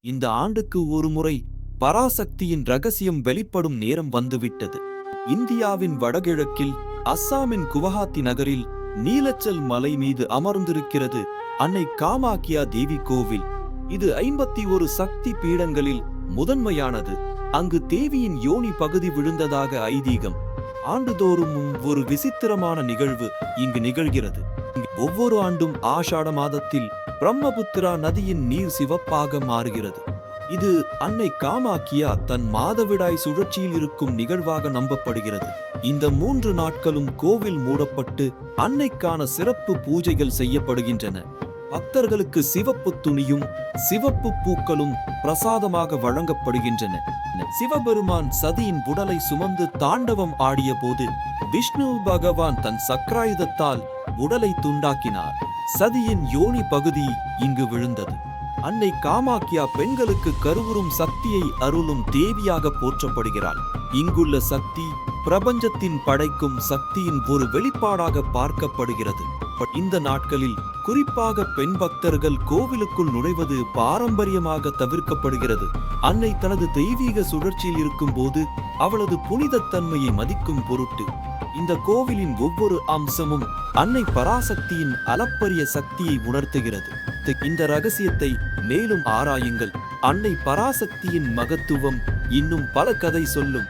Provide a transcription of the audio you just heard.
இந்த ஆண்டுக்கு ஒரு முறை பராசக்தியின் ரகசியம் வெளிப்படும் நேரம் வந்துவிட்டது. இந்தியாவின் வடகிழக்கில் அஸ்ஸாமின் குவஹாத்தி நகரில் நீலச்சல் மலை மீது அமர்ந்திருக்கிறது அன்னை காமாக்கியா தேவி கோவில். இது 51 சக்தி பீடங்களில் முதன்மையானது. அங்கு தேவியின் யோனி பகுதி விழுந்ததாக ஐதீகம். ஆண்டுதோறும் ஒரு விசித்திரமான நிகழ்வு இங்கு நிகழ்கிறது. ஒவ்வொரு ஆண்டும் ஆஷாட மாதத்தில் பிரம்மபுத்திரா நதியின் நீர் சிவப்பாக மாறுகிறது. இது அன்னை காமாக்கியா தன் மாதவிடாய் சுழற்சியில் இருக்கும் நிகழ்வாக நம்பப்படுகிறது. இந்த 3 நாட்களும் கோவில் மூடப்பட்டு அன்னைக்கான சிறப்பு பூஜைகள் செய்யப்படுகின்றன. பக்தர்களுக்கு சிவப்பு துணியும் சிவப்பு பூக்களும் பிரசாதமாக வழங்கப்படுகின்றன. சிவபெருமான் சதியின் உடலை சுமந்து தாண்டவம் ஆடிய போது விஷ்ணு பகவான் தன் சக்ராயுதத்தால் உடலை துண்டாக்கினார். சதியின் யோனி பகுதி இங்கு விழுந்தது. அன்னை காமாக்கியா பெண்களுக்கு கருவுறும் சக்தியை அருளும் தேவியாக போற்றப்படுகிறாள். இங்குள்ள சக்தி பிரபஞ்சத்தின் படைக்கும் சக்தியின் ஒரு வெளிப்பாடாக பார்க்கப்படுகிறது. இந்த நாட்களில் குறிப்பாக பெண் பக்தர்கள் கோவிலுக்குள் நுழைவது பாரம்பரியமாக தவிர்க்கப்படுகிறது. அன்னை தனது தெய்வீக சுழற்சியில் இருக்கும் போது அவளது புனிதத்தன்மையை மதிக்கும் பொருட்டு இந்த கோவிலின் ஒவ்வொரு அம்சமும் அன்னை பராசக்தியின் அளப்பரிய சக்தியை உணர்த்துகிறது. இந்த ரகசியத்தை மேலும் ஆராயுங்கள். அன்னை பராசக்தியின் மகத்துவம் இன்னும் பல கதை சொல்லும்.